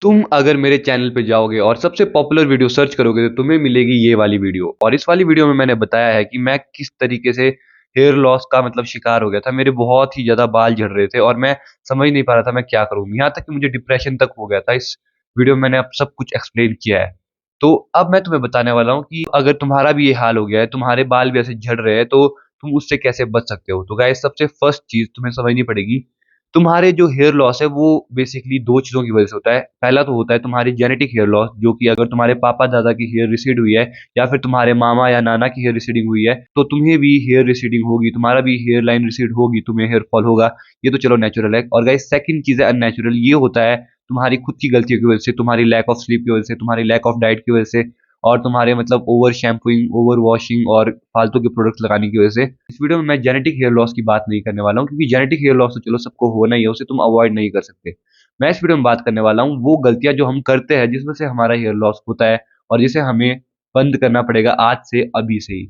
तुम अगर मेरे चैनल पे जाओगे और सबसे पॉपुलर वीडियो सर्च करोगे तो तुम्हें मिलेगी ये वाली वीडियो। और इस वाली वीडियो में मैंने बताया है कि मैं किस तरीके से हेयर लॉस का मतलब शिकार हो गया था। मेरे बहुत ही ज़्यादा बाल झड़ रहे थे और मैं समझ नहीं पा रहा था मैं क्या करूँ। यहाँ तक कि मुझे डिप्रेशन तक हो गया था। इस वीडियो में मैंने अब सब कुछ एक्सप्लेन किया है। तो अब मैं तुम्हें बताने वाला हूँ कि अगर तुम्हारा भी ये हाल हो गया है, तुम्हारे बाल भी ऐसे झड़ रहे हैं, तो तुम उससे कैसे बच सकते हो। तो गाइस, सबसे फर्स्ट चीज़ तुम्हें समझनी पड़ेगी, तुम्हारे जो हेयर लॉस है वो बेसिकली 2 चीज़ों की वजह से होता है। पहला तो होता है तुम्हारी जेनेटिक हेयर लॉस, जो कि अगर तुम्हारे पापा-दादा की हेयर रिसीड हुई है या फिर तुम्हारे मामा या नाना की हेयर रिसीडिंग हुई है, तो तुम्हें भी हेयर रिसीडिंग होगी, तुम्हारा भी हेयर लाइन रिसीड होगी, तुम्हें हेयर फॉल होगा। ये तो चलो नेचुरल है। और गाइस, सेकंड चीज़ है अननेचुरल। ये होता है तुम्हारी खुद की गलतियों की वजह से, तुम्हारी लैक ऑफ स्लीप की वजह से, तुम्हारी लैक ऑफ डाइट की वजह से और तुम्हारे मतलब ओवर शैम्पूइंग, ओवर वॉशिंग और फालतू के प्रोडक्ट्स लगाने की वजह से। इस वीडियो में मैं जेनेटिक हेयर लॉस की बात नहीं करने वाला हूँ, क्योंकि जेनेटिक हेयर लॉस तो चलो सबको होना ही है, उसे तुम अवॉइड नहीं कर सकते। मैं इस वीडियो में बात करने वाला हूँ वो गलतियाँ जो हम करते हैं जिसमें से हमारा हेयर लॉस होता है और जिसे हमें बंद करना पड़ेगा आज से, अभी से ही।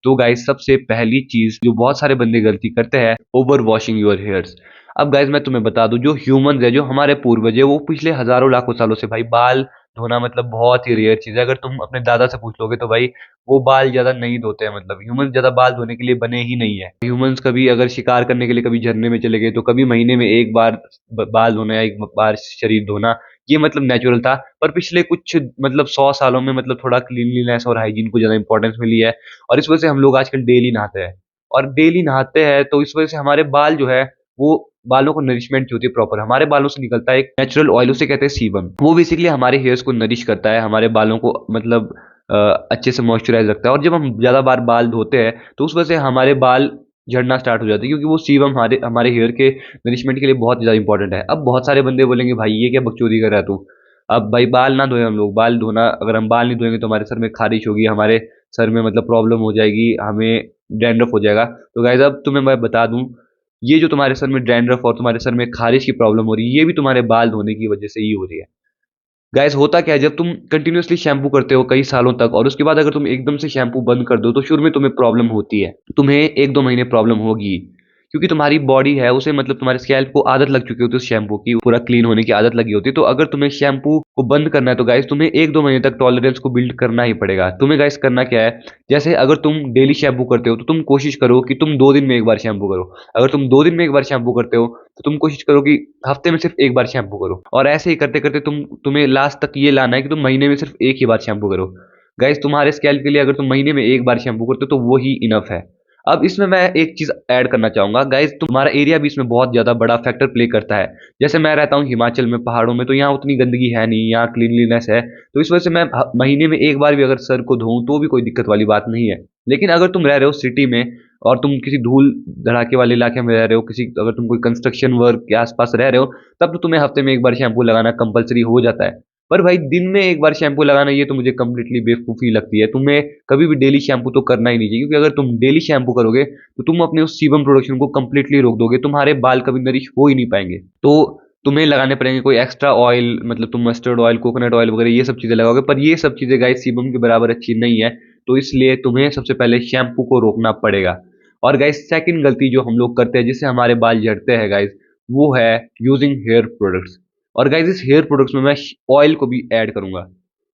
तो गाइस, सबसे पहली चीज जो बहुत सारे बंदे गलती करते हैं, ओवर वॉशिंग योर हेयर्स। अब गाइस, मैं तुम्हें बता दूं, जो ह्यूमंस है, जो हमारे पूर्वज है, वो पिछले हजारों लाखों सालों से भाई बाल धोना मतलब बहुत ही रेयर चीज है। अगर तुम अपने दादा से पूछ लोगे तो भाई वो बाल ज्यादा नहीं धोते हैं। मतलब ह्यूमंस ज्यादा बाल धोने के लिए बने ही नहीं है। ह्यूमंस कभी अगर शिकार करने के लिए कभी झरने में चले गए तो कभी महीने में एक बार बाल धोना या एक बार शरीर धोना, ये मतलब नेचुरल था। पर पिछले कुछ मतलब 100 सालों में मतलब थोड़ा क्लीनलीनेस और हाइजीन को ज्यादा इंपॉर्टेंस मिली है और इस वजह से हम लोग आजकल डेली नहाते हैं। और डेली नहाते हैं तो इस वजह से हमारे बाल जो है वो बालों को नरिशमेंट जो होती है प्रॉपर, हमारे बालों से निकलता है एक नेचुरल ऑयल, उसे कहते हैं सीबम। वो बेसिकली हमारे हेयर्स को नरिश करता है, हमारे बालों को मतलब अच्छे से मॉइस्चराइज रखता है। और जब हम ज़्यादा बार बाल धोते हैं तो उस वजह से हमारे बाल झड़ना स्टार्ट हो जाते हैं, क्योंकि वो सीबम हमारे हमारे हेयर के नरिशमेंट के लिए बहुत ज़्यादा इंपॉर्टेंट है। अब बहुत सारे बंदे बोलेंगे भाई ये क्या बकचोदी कर रहा है तू। अब भाई बाल ना धोए हम लोग, बाल धोना, अगर हम बाल नहीं धोएंगे तो हमारे सर में खारिश होगी, हमारे सर में मतलब प्रॉब्लम हो जाएगी, हमें डैंड्रफ हो जाएगा। तो गाइस, अब तुम्हें मैं बता दूं, ये जो तुम्हारे सर में डैंड्रफ और तुम्हारे सर में खारिश की प्रॉब्लम हो रही है, ये भी तुम्हारे बाल धोने की वजह से ही हो रही है। गाइस, होता क्या है, जब तुम कंटिन्यूअसली शैम्पू करते हो कई सालों तक और उसके बाद अगर तुम एकदम से शैम्पू बंद कर दो तो शुरू में तुम्हें प्रॉब्लम होती है, तुम्हें 1-2 महीने प्रॉब्लम होगी, क्योंकि तुम्हारी बॉडी है उसे मतलब तुम्हारे स्कैल्प को आदत लग चुकी होती है उस शैम्पू की, पूरा क्लीन होने की आदत लगी होती है। तो अगर तुम्हें शैम्पू को बंद करना है तो गाइस तुम्हें 1-2 महीने तक टॉलरेंस को बिल्ड करना ही पड़ेगा। तुम्हें गाइस करना क्या है, जैसे अगर तुम डेली शैम्पू करते हो तो तुम कोशिश करो कि तुम 2 दिन में एक बार शैम्पू करो। अगर तुम 2 दिन में एक बार शैम्पू करते हो तो तुम कोशिश करो कि हफ्ते में सिर्फ एक बार शैम्पू करो। और ऐसे ही करते करते तुम्हें लास्ट तक ये लाना है कि तुम महीने में सिर्फ एक ही बार शैम्पू करो। गाइस, तुम्हारे स्कैल्प के लिए अगर तुम महीने में एक बार शैम्पू करते हो तो वो ही इनफ है। अब इसमें मैं एक चीज ऐड करना चाहूंगा गाइस, तुम्हारा एरिया भी इसमें बहुत ज्यादा बड़ा फैक्टर प्ले करता है। जैसे मैं रहता हूँ हिमाचल में, पहाड़ों में, तो यहाँ उतनी गंदगी है नहीं, यहाँ क्लीनलीनेस है। तो इस वजह से मैं महीने में एक बार भी अगर सर को धोऊं तो भी कोई दिक्कत वाली बात नहीं है। लेकिन अगर तुम रह रहे हो सिटी में और तुम किसी धूल धड़ाके वाले इलाके में रह रहे हो, किसी अगर तुम कोई कंस्ट्रक्शन वर्क के आसपास रह रहे हो, तब तो तुम्हें हफ्ते में एक बार शैम्पू लगाना कंपलसरी हो जाता है। पर भाई दिन में एक बार शैम्पू लगाना, ये तो मुझे कंप्लीटली बेवकूफ़ी लगती है। तुम्हें कभी भी डेली शैम्पू तो करना ही नहीं चाहिए, क्योंकि अगर तुम डेली शैम्पू करोगे तो तुम अपने उस सीबम प्रोडक्शन को कंप्लीटली रोक दोगे, तुम्हारे बाल कभी नरिश हो ही नहीं पाएंगे। तो तुम्हें लगाने पड़ेंगे कोई एक्स्ट्रा ऑयल, मतलब तुम मस्टर्ड ऑयल, कोकोनट ऑयल वगैरह ये सब चीज़ें लगाओगे, पर ये सब चीज़ें गाइस सीबम के बराबर अच्छी नहीं है। तो इसलिए तुम्हें सबसे पहले शैम्पू को रोकना पड़ेगा। और गाइस, सेकंड गलती जो हम लोग करते हैं जिससे हमारे बाल झड़ते हैं गाइस, वो है यूजिंग हेयर प्रोडक्ट्स। और गाइस, इस हेयर प्रोडक्ट्स में मैं ऑयल को भी ऐड करूंगा,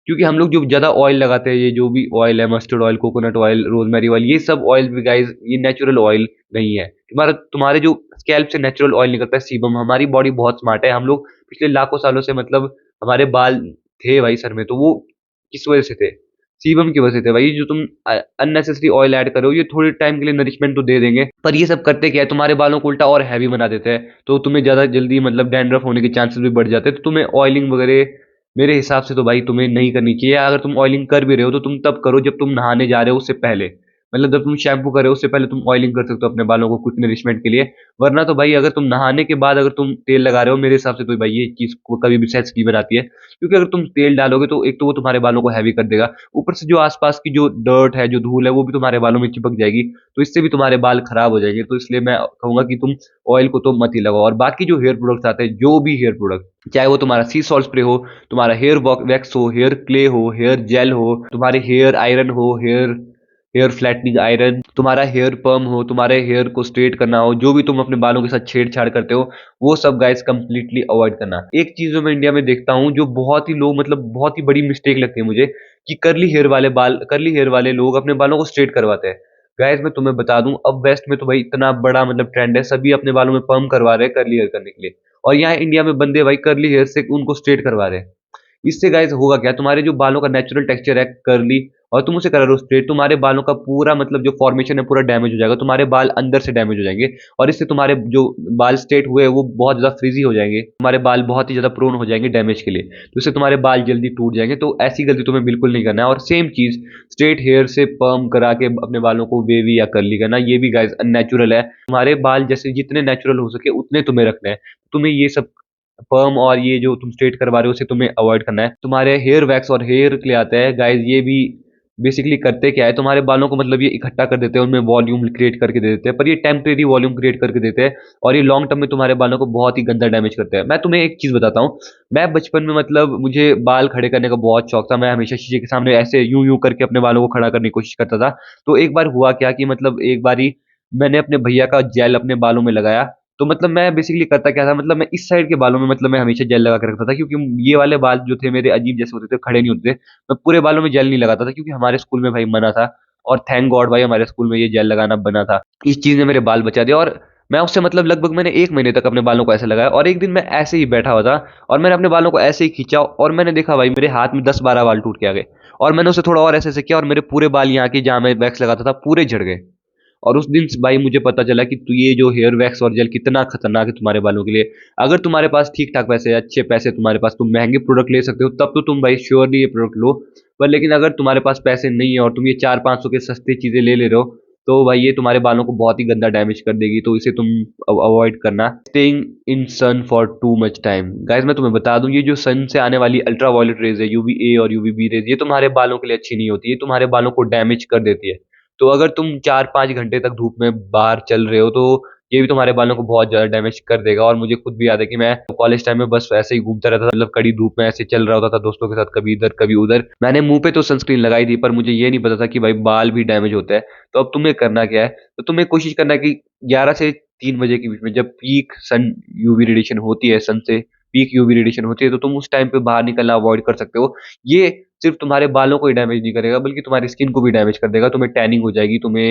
क्योंकि हम लोग जो ज़्यादा ऑयल लगाते हैं, ये जो भी ऑयल है, mustard oil, coconut oil, rosemary oil, ये सब ऑयल भी गाइस ये नेचुरल ऑयल नहीं है। तुम्हारे जो स्कैल्प से नेचुरल ऑयल निकलता है सीबम, हमारी बॉडी बहुत स्मार्ट है। हम लोग पिछले लाखों सालों से मतलब हमारे बाल थे भाई सर में, तो वो किस वजह से थे, सीबम की वजह से थे भाई। जो तुम अननेसेसरी ऑयल ऐड करो, ये थोड़े टाइम के लिए नरिशमेंट तो दे देंगे, पर ये सब करते क्या है, तुम्हारे बालों को उल्टा और हैवी बना देते हैं। तो तुम्हें ज़्यादा जल्दी मतलब डैंड्रफ होने के चांसेस भी बढ़ जाते हैं। तो तुम्हें ऑयलिंग वगैरह मेरे हिसाब से तो भाई तुम्हें नहीं करनी चाहिए। अगर तुम ऑयलिंग कर भी रहे हो तो तुम तब करो जब तुम नहाने जा रहे हो उससे पहले, मतलब जब तुम शैम्पू कर रहे हो उससे पहले तुम ऑयलिंग कर सकते हो अपने बालों को कुछ नरिशमेंट के लिए। वरना तो भाई अगर तुम नहाने के बाद अगर तुम तेल लगा रहे हो, मेरे हिसाब से तो भाई ये चीज़ को कभी भी सेंसिटिव बनाती है, क्योंकि अगर तुम तेल डालोगे तो एक तो वो तुम्हारे बालों को हैवी कर देगा, ऊपर से जो आसपास की जो डर्ट है, जो धूल है, वो भी तुम्हारे बालों में चिपक जाएगी। तो इससे भी तुम्हारे बाल खराब हो जाएंगे। तो इसलिए मैं कहूंगा कि तुम ऑयल को तो मत ही लगाओ। और बाकी जो हेयर प्रोडक्ट्स आते हैं, जो भी हेयर प्रोडक्ट, चाहे वो तुम्हारा सी सॉल्ट स्प्रे हो, तुम्हारा हेयर वैक्स हो, हेयर क्ले हो, हेयर जेल हो, तुम्हारे हेयर आयरन हो, हेयर हेयर फ्लैटनिंग आयरन, तुम्हारा हेयर पर्म हो, तुम्हारे हेयर को स्ट्रेट करना हो, जो भी तुम अपने बालों के साथ छेड़छाड़ करते हो, वो सब गाइस कंप्लीटली अवॉइड करना। एक चीज जो मैं इंडिया में देखता हूँ जो बहुत ही लोग मतलब बहुत ही बड़ी मिस्टेक लगती है मुझे, कि कर्ली हेयर वाले लोग अपने बालों को स्ट्रेट करवाते हैं। गाइस मैं तुम्हें बता दूं, अब वेस्ट में तो भाई इतना बड़ा मतलब ट्रेंड है, सभी अपने बालों में पर्म करवा रहे हैं कर्ली हेयर करने के लिए, और यहाँ इंडिया में बंदे भाई कर्ली हेयर से उनको स्ट्रेट करवा रहे हैं। इससे गाइस होगा क्या, तुम्हारे जो बालों का नेचुरल टेक्सचर है कर्ली, और तुम उसे करा रहे हो स्ट्रेट, तुम्हारे बालों का पूरा मतलब जो फॉर्मेशन है पूरा डैमेज हो जाएगा, तुम्हारे बाल अंदर से डैमेज हो जाएंगे, और इससे तुम्हारे जो बाल स्ट्रेट हुए हैं वो बहुत ज्यादा फ्रीजी हो जाएंगे, तुम्हारे बाल बहुत ही ज्यादा प्रोन हो जाएंगे डैमेज के लिए, तो इससे तुम्हारे बाल जल्दी टूट जाएंगे। तो ऐसी गलती तुम्हें बिल्कुल नहीं करना है। और सेम चीज स्ट्रेट हेयर से पर्म करा के अपने बालों को वेवी या कर्ली करना, ये भी गाइस अननेचुरल है। तुम्हारे बाल जैसे जितने नेचुरल हो सके उतने तुम्हें रखना है। तुम्हें ये सब पर्म और ये जो तुम स्ट्रेट करवा रहे हो उसे तुम्हें अवॉइड करना है। तुम्हारे हेयर वैक्स और हेयर क्ले आता है गाइस, ये भी बेसिकली करते क्या है, तुम्हारे बालों को मतलब ये इकट्ठा कर देते हैं, उनमें वॉल्यूम क्रिएट करके दे देते हैं, पर ये टेम्परेरी वॉल्यूम क्रिएट करके देते हैं, और ये लॉन्ग टर्म में तुम्हारे बालों को बहुत ही गंदा डैमेज करते हैं। मैं तुम्हें एक चीज बताता हूँ, मैं बचपन में मतलब मुझे बाल खड़े करने का बहुत शौक था, मैं हमेशा शीशे के सामने ऐसे यूं यूं करके अपने बालों को खड़ा करने की कोशिश करता था। तो एक बार हुआ क्या कि मतलब एक बारी मैंने अपने भैया का जेल अपने बालों में लगाया, तो मतलब मैं बेसिकली करता क्या था, मतलब मैं इस साइड के बालों में मतलब मैं हमेशा जेल लगा के रखता था, क्योंकि ये वाले बाल जो थे मेरे अजीब जैसे होते थे, खड़े नहीं होते थे। मैं पूरे बालों में जेल नहीं लगाता था, क्योंकि हमारे स्कूल में भाई मना था, और थैंक गॉड भाई हमारे स्कूल में ये जेल लगाना बना था। इस चीज ने मेरे बाल बचा दिया, और मैं उससे मतलब लगभग मैंने 1 महीने तक अपने बालों को ऐसे लगाया, और एक दिन मैं ऐसे ही बैठा हुआ था और मैंने अपने बालों को ऐसे ही खींचा, और मैंने देखा भाई मेरे हाथ में 10-12 बाल टूट के आ गए, और मैंने उसे थोड़ा और ऐसे ऐसे किया, और मेरे पूरे बाल यहाँ के जहाँ मैं वैक्स लगाता था पूरे झड़ गए। और उस दिन से भाई मुझे पता चला कि तू ये जो हेयर वैक्स और जेल कितना खतरनाक है तुम्हारे बालों के लिए। अगर तुम्हारे पास ठीक ठाक पैसे, अच्छे पैसे तुम्हारे पास, तुम महंगे प्रोडक्ट ले सकते हो, तब तो तुम भाई श्योरली ये प्रोडक्ट लो। पर लेकिन अगर तुम्हारे पास पैसे नहीं है और तुम ये 400-500 के सस्ती चीजें ले ले रहे हो, तो भाई ये तुम्हारे बालों को बहुत ही गंदा डैमेज कर देगी, तो इसे तुम अवॉइड करना। Staying in sun for too much time, guys मैं तुम्हें बता दूं, ये जो सन से आने वाली अल्ट्रा वायलेट रेज है, यूवीए और यूवीबी रेज, ये तुम्हारे बालों के लिए अच्छी नहीं होती, ये तुम्हारे बालों को डैमेज कर देती है। तो अगर तुम 4-5 घंटे तक धूप में बाहर चल रहे हो, तो ये भी तुम्हारे बालों को बहुत ज्यादा डैमेज कर देगा। और मुझे खुद भी याद है कि मैं कॉलेज टाइम में बस ऐसे ही घूमता रहता था, मतलब कड़ी धूप में ऐसे चल रहा होता था दोस्तों के साथ, कभी इधर कभी उधर। मैंने मुंह पे तो सनस्क्रीन लगाई थी, पर मुझे ये नहीं पता था कि भाई बाल भी डैमेज होता है। तो अब तुम्हें करना क्या है, तो तुम्हें कोशिश करना है कि 11 से 3 बजे के बीच में, जब पीक सन यूवी रेडिएशन होती है, सन से पीक यूवी रेडिएशन होती है, तो तुम उस टाइम पे बाहर निकलना अवॉइड कर सकते हो। ये सिर्फ तुम्हारे बालों को ही डैमेज नहीं करेगा, बल्कि तुम्हारी स्किन को भी डैमेज कर देगा, तुम्हें टैनिंग हो जाएगी, तुम्हें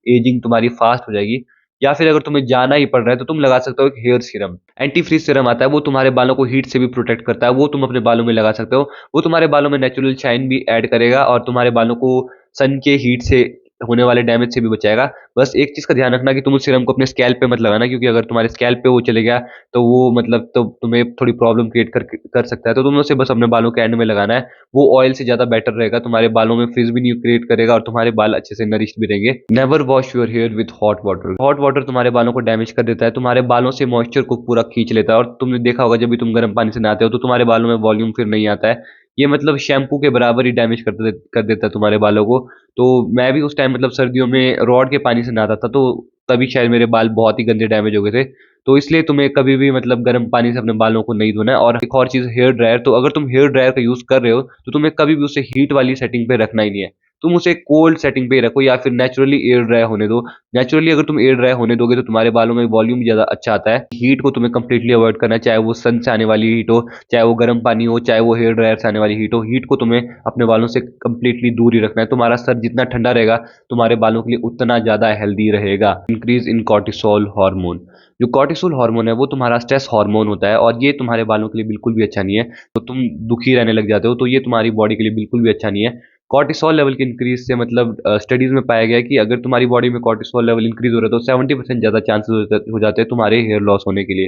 एजिंग तुम्हारी फास्ट हो जाएगी। या फिर अगर तुम्हें जाना ही पड़ रहा है तो तुम लगा सकते हो एक hair serum, anti frizz serum आता है, वो तुम्हारे बालों को हीट से भी प्रोटेक्ट करता है, वो तुम अपने बालों में लगा सकते हो। वो तुम्हारे बालों में नेचुरल शाइन भी ऐड करेगा, और तुम्हारे बालों को सन के हीट से होने वाले डैमेज से भी बचाएगा। बस एक चीज का ध्यान रखना कि तुम उस सीरम को अपने स्कैल्प पे मत लगाना, क्योंकि अगर तुम्हारे स्कैल्प पे वो चले गया तो वो मतलब तो तुम्हें थोड़ी प्रॉब्लम क्रिएट कर सकता है। तो तुम्हें उसे बस अपने बालों के एंड में लगाना है, वो ऑयल से ज्यादा बेटर रहेगा, तुम्हारे बालों में फ्रिज भी नहीं क्रिएट करेगा, और तुम्हारे बाल अच्छे से नरिश भी रहेंगे। Never wash your hair with hot water, hot water तुम्हारे बालों को डैमेज कर देता है, तुम्हारे बालों से मॉइस्चर को पूरा खींच लेता है, और तुमने देखा होगा जब भी तुम गर्म पानी से नहाते हो तो तुम्हारे बालों में वॉल्यूम फिर नहीं आता है। ये मतलब शैम्पू के बराबर ही डैमेज कर देता है तुम्हारे बालों को। तो मैं भी उस टाइम मतलब सर्दियों में रॉड के पानी से नहाता था, तो तभी शायद मेरे बाल बहुत ही गंदे डैमेज हो गए थे। तो इसलिए तुम्हें कभी भी मतलब गर्म पानी से अपने बालों को नहीं धोना है। और एक और चीज, हेयर ड्रायर, तो अगर तुम हेयर ड्रायर का यूज कर रहे हो तो तुम्हें कभी भी उसे हीट वाली सेटिंग पे रखना ही नहीं है, तुम उसे कोल्ड सेटिंग पे ही रखो, या फिर नेचुरली एयर ड्राई होने दो। नेचुरली अगर तुम एयर ड्राई होने दोगे तो तुम्हारे बालों में वॉल्यूम ज्यादा अच्छा आता है। हीट को तुम्हें कंप्लीटली अवॉइड करना है, चाहे वो सन से आने वाली हीट हो, चाहे वो गर्म पानी हो, चाहे वो हेयर ड्रायर से आने वाली हीट हो, हीट को तुम्हें अपने बालों से कंप्लीटली दूर ही रखना है। तुम्हारा सर जितना ठंडा रहेगा तुम्हारे बालों के लिए उतना ज्यादा हेल्दी रहेगा। इंक्रीज इन कॉर्टिसोल हार्मोन, जो कॉर्टिसोल हार्मोन है वो तुम्हारा स्ट्रेस हार्मोन होता है, और ये तुम्हारे बालों के लिए बिल्कुल भी अच्छा नहीं है। तो तुम दुखी रहने लग जाते हो, तो ये तुम्हारी बॉडी के लिए बिल्कुल भी अच्छा नहीं है। कॉर्टिसोल लेवल के इंक्रीज से मतलब स्टडीज में पाया गया है कि अगर तुम्हारी बॉडी में कॉर्टिसोल लेवल इंक्रीज हो रहा है तो 70% ज्यादा चांसेस हो जाते हैं तुम्हारे हेयर लॉस होने के लिए।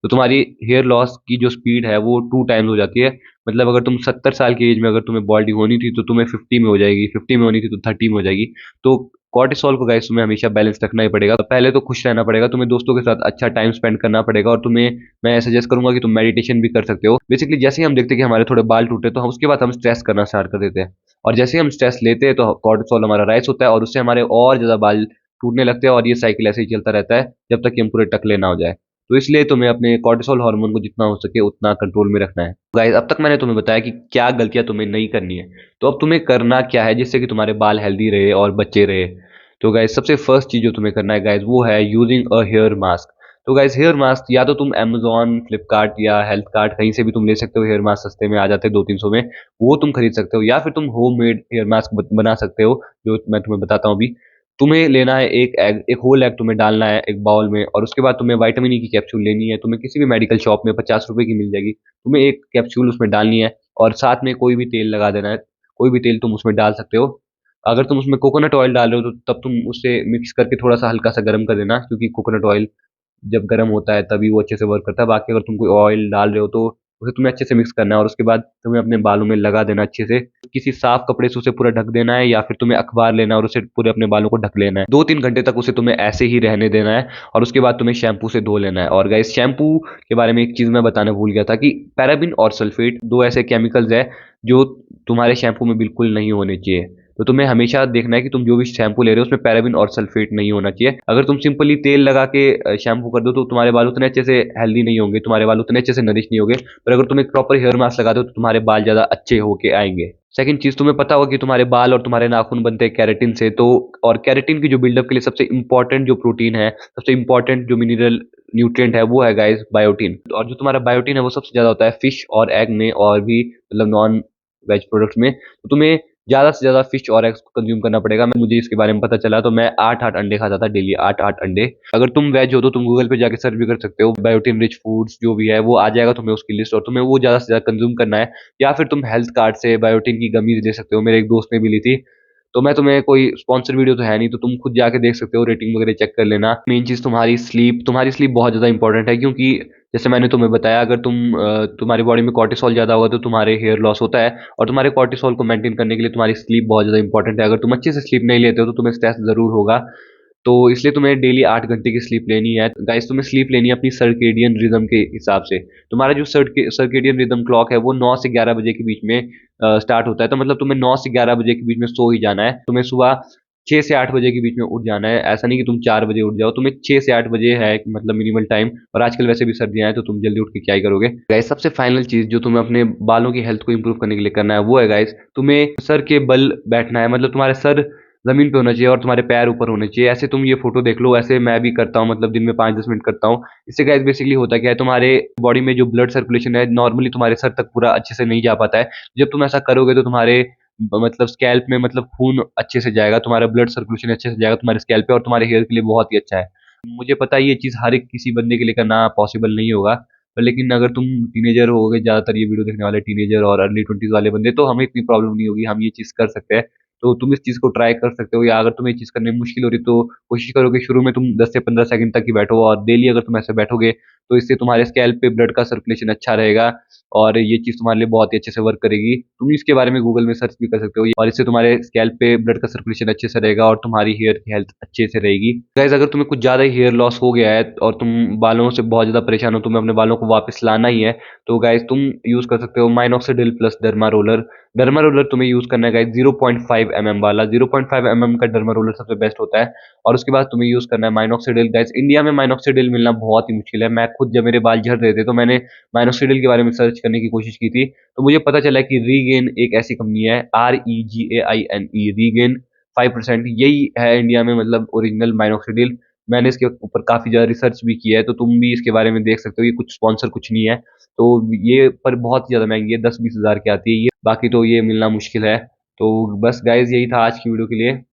तो तुम्हारी हेयर लॉस की जो स्पीड है वो 2 टाइम्स हो जाती है। मतलब अगर तुम 70 साल की एज में अगर तुम्हें बॉडी होनी थी तो तुम्हें 50 में हो जाएगी, 50 में होनी थी तो 30 में हो जाएगी। तो कॉर्टिसोल को गाइस तुम्हें हमेशा बैलेंस रखना ही पड़ेगा। तो पहले तो खुश रहना पड़ेगा, तुम्हें दोस्तों के साथ अच्छा टाइम स्पेंड करना पड़ेगा, और तुम्हें मैं सजेस्ट करूंगा कि तुम मेडिटेशन भी कर सकते हो। बेसिकली जैसे ही हम देखते हैं कि हमारे थोड़े बाल टूटे तो हम उसके बाद हम स्ट्रेस करना स्टार्ट कर देते हैं, और जैसे ही हम स्ट्रेस लेते हैं तो कॉर्टिसोल हमारा राइज होता है, और उससे हमारे और ज्यादा बाल टूटने लगते हैं, और ये साइकिल ऐसे ही चलता रहता है जब तक कि हम पूरे टकले ना हो जाए। तो इसलिए तुम्हें अपने कॉर्टिसोल हार्मोन को जितना हो सके उतना कंट्रोल में रखना है। गाइस अब तक मैंने तुम्हें बताया कि क्या गलतियां तुम्हें नहीं करनी है, तो अब तुम्हें करना क्या है जिससे कि तुम्हारे बाल हेल्दी रहे और बच्चे रहे। तो गाइस सबसे फर्स्ट चीज जो तुम्हें करना है गाइस वो है यूजिंग अ हेयर मास्क। तो गाइस हेयर मास्क या तो तुम Amazon, फ्लिपकार्ट या हेल्थ कार्ट कहीं से भी तुम ले सकते हो, हेयर मास्क सस्ते में आ जाते हैं 200-300 में, वो तुम खरीद सकते हो, या फिर तुम होम मेड हेयर मास्क बना सकते हो जो मैं तुम्हें बताता हूँ अभी। तुम्हें लेना है एक एग, एक होल एग तुम्हें डालना है एक बाउल में, और उसके बाद तुम्हें विटामिन ई की कैप्सूल लेनी है, तुम्हें किसी भी मेडिकल शॉप में 50 रुपए की मिल जाएगी। तुम्हें एक कैप्सूल उसमें डालनी है और साथ में कोई भी तेल लगा देना है, कोई भी तेल तुम उसमें डाल सकते हो। अगर तुम उसमें कोकोनट ऑयल डाल रहे हो तो तब तुम उससे मिक्स करके थोड़ा सा हल्का सा गर्म कर देना, क्योंकि कोकोनट ऑयल जब गर्म होता है तभी वो अच्छे से वर्क करता है। बाकी अगर तुम कोई ऑयल डाल रहे हो तो उसे तुम्हें अच्छे से मिक्स करना है और उसके बाद तुम्हें अपने बालों में लगा देना अच्छे से। किसी साफ कपड़े से उसे पूरा ढक देना है, या फिर तुम्हें अखबार लेना है और उसे पूरे अपने बालों को ढक लेना है। 2-3 घंटे तक उसे तुम्हें ऐसे ही रहने देना है और उसके बाद तुम्हें शैम्पू से धो लेना है। और गाइस शैम्पू के बारे में एक चीज मैं बताना भूल गया था कि पैराबिन और सल्फेट दो ऐसे केमिकल्स है जो तुम्हारे शैम्पू में बिल्कुल नहीं होने चाहिए। तो तुम्हें हमेशा देखना है कि तुम जो भी शैम्पू ले रहे हो उसमें पैराबिन और सल्फेट नहीं होना चाहिए। अगर तुम सिंपली तेल लगा के शैम्पू कर दो तो तुम्हारे बाल उतने अच्छे से हेल्दी नहीं होंगे, तुम्हारे बाल उतने अच्छे से नरिश नहीं होंगे। पर अगर तुम एक प्रॉपर हेयर मास्क लगा दो तो तुम्हारे बाल ज्यादा अच्छे होके आएंगे। सेकंड चीज, तुम्हें पता होगा कि तुम्हारे बाल और तुम्हारे नाखून बनते हैं कैरेटिन से, तो और कैरेटिन की जो बिल्डअप के लिए सबसे इंपॉर्टेंट जो प्रोटीन है, सबसे इंपॉर्टेंट जो मिनरल न्यूट्रिएंट है वो है गाइस बायोटीन। और जो तुम्हारा बायोटीन है वो सबसे ज्यादा होता है फिश और एग में, और भी मतलब नॉन वेज प्रोडक्ट्स में। तो तुम्हें ज़्यादा से ज़्यादा फिश और एग्स कंज्यूम करना पड़ेगा। मुझे इसके बारे में पता चला तो मैं 8-8 अंडे खाता था डेली, 8-8 अंडे। अगर तुम वेज हो तो तुम गूगल पे जाके सर्च भी कर सकते हो, बायोटिन रिच फूड्स जो भी है वो आ जाएगा तुम्हें उसकी लिस्ट, और तुम्हें वो ज़्यादा से ज़्यादा कंज्यूम करना है। या फिर तुम हेल्थ कार्ड से बायोटिन की गमीज ले सकते हो, मेरे एक दोस्त ने भी ली थी। तो मैं तुम्हें कोई स्पॉन्सर वीडियो तो है नहीं, तो तुम खुद जाके देख सकते हो, रेटिंग वगैरह चेक कर लेना। मेन चीज़ तुम्हारी स्लीप बहुत ज़्यादा इंपॉर्टेंट है, क्योंकि जैसे मैंने तुम्हें बताया अगर तुम्हारी बॉडी में कॉर्टिसोल ज़्यादा होगा तो तुम्हारे हेयर लॉस होता है, और तुम्हारे कॉर्टिसोल को मेंटेन करने के लिए तुम्हारी स्लीप बहुत ज़्यादा इंपॉर्टेंट है। अगर तुम अच्छे से स्लीप नहीं लेते हो तो तुम्हें स्ट्रेस ज़रूर होगा। तो इसलिए तुम्हें डेली 8 घंटे की स्लीप लेनी है गाइस। तुम्हें स्लीप लेनी है अपनी सर्केडियन रिदम के हिसाब से। तुम्हारा जो सर्केडियन रिदम क्लॉक है वो 9 से 11 बजे के बीच में स्टार्ट होता है, तो मतलब तुम्हें 9 से 11 बजे के बीच में सो ही जाना है। तुम्हें सुबह 6 से 8 बजे के बीच में उठ जाना है। ऐसा नहीं कि तुम 4 बजे उठ जाओ, तुम्हें 6 से 8 बजे है मतलब मिनिमल टाइम। और आजकल वैसे भी सर्दियां हैं तो तुम जल्दी उठ के क्या ही करोगे। गाइस सबसे फाइनल चीज जो तुम्हें अपने बालों की हेल्थ को इंप्रूव करने के लिए करना है वो है गाइस, तुम्हें सर के बल बैठना है। मतलब तुम्हारे सर जमीन पे होना चाहिए और तुम्हारे पैर ऊपर होने चाहिए। ऐसे तुम ये फोटो देख लो, ऐसे मैं भी करता हूँ, मतलब दिन में 5-10 मिनट करता हूँ। इससे गाइस बेसिकली होता क्या है, तुम्हारे बॉडी में जो ब्लड सर्कुलेशन है नॉर्मली तुम्हारे सर तक पूरा अच्छे से नहीं जा पाता है। जब तुम ऐसा करोगे तो तुम्हारे मतलब स्कैल्प में मतलब खून अच्छे से जाएगा, तुम्हारा ब्लड सर्कुलेशन अच्छे से जाएगा तुम्हारे स्कैल्प पे, और तुम्हारे हेयर के लिए बहुत ही अच्छा है। मुझे पता है ये चीज़ हर एक किसी बंदे के लिए करना पॉसिबल नहीं होगा, पर लेकिन अगर तुम टीनेजर होगे, ज़्यादातर ये वीडियो देखने वाले टीनेजर और अर्ली 20s वाले बंदे, तो हमें इतनी प्रॉब्लम नहीं होगी, हम ये चीज़ कर सकते हैं। तो तुम इस चीज़ को ट्राई कर सकते हो, या अगर तुम्हें ये चीज़ करने में मुश्किल हो रही तो कोशिश करो कि शुरू में तुम 10 से 15 सेकंड तक ही बैठो, और डेली अगर तुम ऐसे बैठोगे तो इससे तुम्हारे स्कैल्प पे ब्लड का सर्कुलेशन अच्छा रहेगा, और ये चीज़ तुम्हारे लिए बहुत ही अच्छे से वर्क करेगी। तुम इसके बारे में गूगल में सर्च भी कर सकते हो, और इससे तुम्हारे स्कैल्प पे ब्लड का सर्कुलेशन अच्छे से रहेगा और तुम्हारी हेयर की हेल्थ अच्छे से रहेगी। गाइस अगर तुम्हें कुछ ज़्यादा ही हेयर लॉस हो गया है और तुम बालों से बहुत ज़्यादा परेशान हो, तुम्हें अपने बालों को वापस लाना ही है, तो गाइस तुम यूज़ कर सकते हो minoxidil plus derma roller. Derma roller तुम्हें यूज़ करना है गाइस 0.5 mm वाला। 0.5 mm का डर्मा रोलर सबसे बेस्ट होता है। और उसके बाद तुम्हें यूज़ करना है माइनॉक्सिडिल। गाइस इंडिया में माइनॉक्सिडिल मिलना बहुत ही मुश्किल है। मैं खुद जब मेरे बाल झड़ रहे थे तो मैंने माइनॉक्सिडिल के बारे में सर्च करने की कोशिश की थी, तो मुझे पता चला कि रीगेन एक ऐसी कंपनी है, REGAINE, रीगेन 5%, यही है इंडिया में मतलब ओरिजिनल माइनॉक्सिडिल। मैंने इसके ऊपर काफ़ी ज़्यादा रिसर्च भी किया है, तो तुम भी इसके बारे में देख सकते हो। ये कुछ स्पॉन्सर कुछ नहीं है, तो ये पर बहुत ही ज़्यादा महंगी है, 10-20 हज़ार की आती है ये, बाकी तो ये मिलना मुश्किल है। तो बस गाइज यही था आज की वीडियो के लिए।